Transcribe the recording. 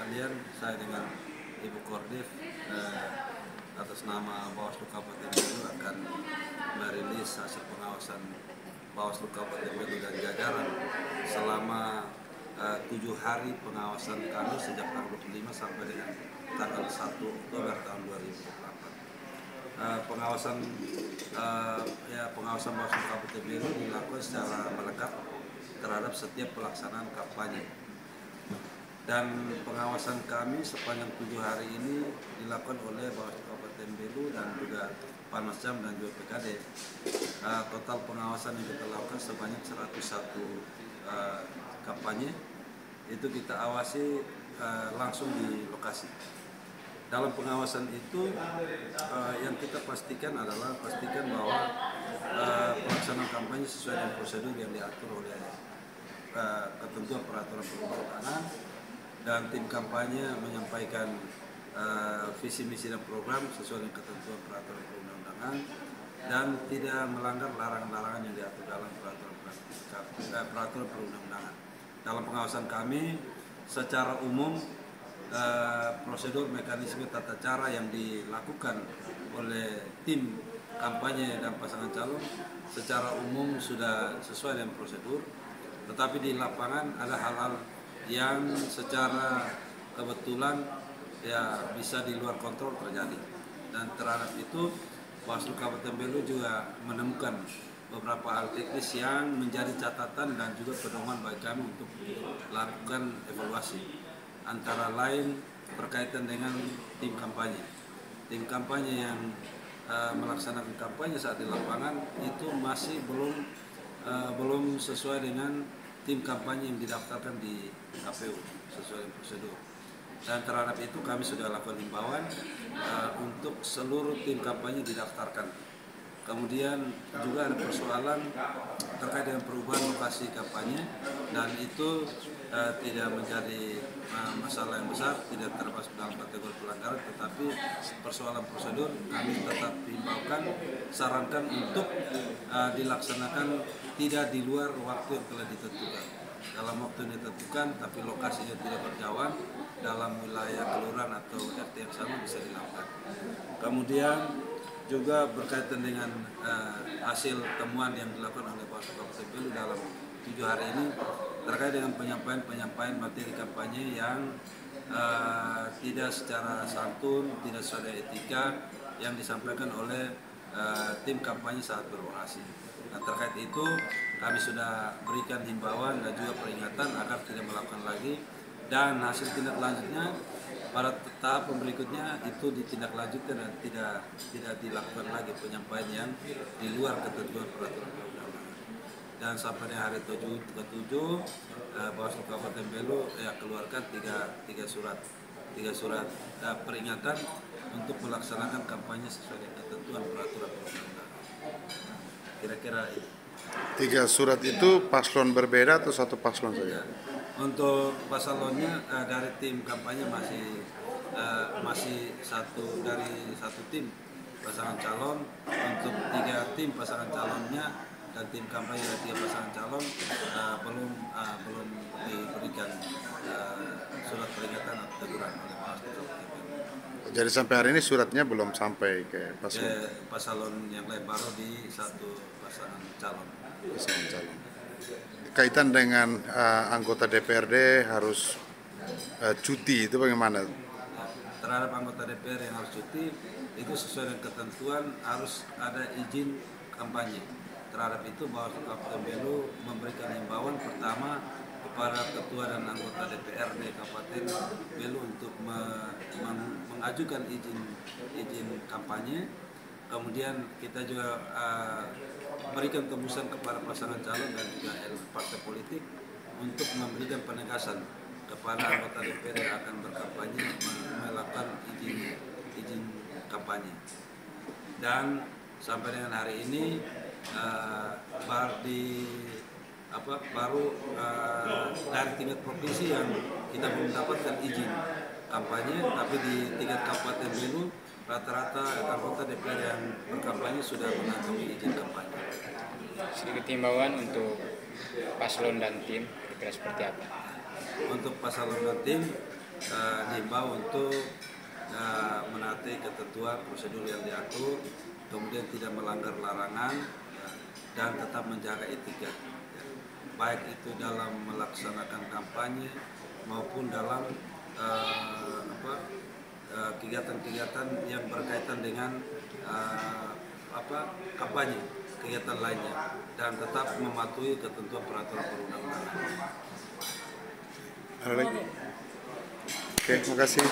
sekalian, saya dengan Ibu Kordif atas nama Bawaslu Kabupaten Belu akan merilis hasil pengawasan Bawaslu Kabupaten Belu dan jajaran selama 7 hari pengawasan kami sejak tanggal 25 sampai dengan tanggal 1 Oktober tahun 2008. Pengawasan Bawaslu Kabupaten Belu dilakukan secara melekat terhadap setiap pelaksanaan kampanye. Dan pengawasan kami sepanjang 7 hari ini dilakukan oleh Bawaslu Kabupaten Belu dan juga Panwascam dan juga PKD. Total pengawasan yang kita lakukan sebanyak 101 kampanye. Itu kita awasi langsung di lokasi. Dalam pengawasan itu yang kita pastikan adalah bahwa pelaksanaan kampanye sesuai dengan prosedur yang diatur oleh ketentuan peraturan perundang-undangan, dan tim kampanye menyampaikan visi misi dan program sesuai dengan ketentuan peraturan perundang-undangan dan tidak melanggar larangan-larangan yang diatur dalam peraturan perundang-undangan. Dalam pengawasan kami secara umum prosedur, mekanisme, tata cara yang dilakukan oleh tim kampanye dan pasangan calon secara umum sudah sesuai dengan prosedur. Tetapi di lapangan ada hal-hal yang secara kebetulan bisa di luar kontrol terjadi. Dan terhadap itu Bawaslu Kabupaten Belu juga menemukan beberapa hal teknis yang menjadi catatan dan juga pedoman bagi kami untuk lakukan evaluasi. Antara lain berkaitan dengan tim kampanye. Tim kampanye yang melaksanakan kampanye saat di lapangan itu masih belum sesuai dengan tim kampanye yang didaftarkan di KPU sesuai prosedur. Dan terhadap itu kami sudah lakukan himbauan untuk seluruh tim kampanye didaftarkan. Kemudian juga ada persoalan terkait dengan perubahan lokasi kampanye, dan itu tidak menjadi masalah yang besar, tidak termasuk dalam kategori pelanggaran, tetapi persoalan prosedur kami tetap himbaukan, sarankan untuk dilaksanakan tidak di luar waktu yang telah ditentukan. Dalam waktu yang ditentukan tapi lokasinya tidak berjauhan, dalam wilayah kelurahan atau RT yang sama bisa dilakukan. Kemudian juga berkaitan dengan hasil temuan yang dilakukan oleh Bawaslu Kabupaten Belu dalam 7 hari ini terkait dengan penyampaian materi kampanye yang tidak secara santun, tidak sesuai etika yang disampaikan oleh tim kampanye saat berorasi. Nah, terkait itu kami sudah berikan himbauan dan juga peringatan agar tidak melakukan lagi, dan hasil tindak lanjutnya pada tahap berikutnya itu ditindaklanjutkan dan tidak dilakukan lagi penyampaian yang di luar ketentuan peraturan perundang-undangan. Dan sampai hari ke-7 Bawaslu Kabupaten Belu keluarkan tiga surat peringatan untuk melaksanakan kampanye sesuai dengan ketentuan peraturan perundang-undangan. Kira-kira itu. 3 surat itu paslon berbeda atau satu paslon saja? Untuk paslonnya dari tim kampanye masih satu tim pasangan calon. Untuk 3 tim pasangan calonnya dan tim kampanye dari 3 pasangan calon belum diberikan surat peringatan atau teguran oleh Bawaslu Kabupaten Belu. Jadi sampai hari ini suratnya belum sampai ke paslon yang lain, baru di satu pasangan calon. Kaitan dengan anggota DPRD harus cuti, itu bagaimana? Terhadap anggota DPR yang harus cuti itu sesuai dengan ketentuan harus ada izin kampanye. Terhadap itu Bawaslu Kabupaten Belu memberikan himbauan pertama kepada ketua dan anggota DPRD Kabupaten Belu untuk mengajukan izin kampanye. Kemudian kita juga berikan tembusan kepada pasangan calon dan juga partai politik untuk memberikan penegasan kepada anggota DPR yang akan berkampanye melakukan izin kampanye. Dan sampai dengan hari ini baru dari tingkat provinsi yang kita belum mendapatkan izin kampanye, tapi di tingkat Kabupaten Belu rata-rata anggota DPR yang berkampanye sudah mengantongi izin kampanye. Sedikit himbauan untuk paslon dan tim, kira-kira seperti apa? Untuk paslon dan tim diimbau untuk menaati ketentuan prosedur yang diatur, kemudian tidak melanggar larangan dan tetap menjaga etika, baik itu dalam melaksanakan kampanye maupun dalam kegiatan-kegiatan yang berkaitan dengan kampanye, kegiatan lainnya, dan tetap mematuhi ketentuan peraturan perundang-undangan. Ada lagi? Oke, terima kasih.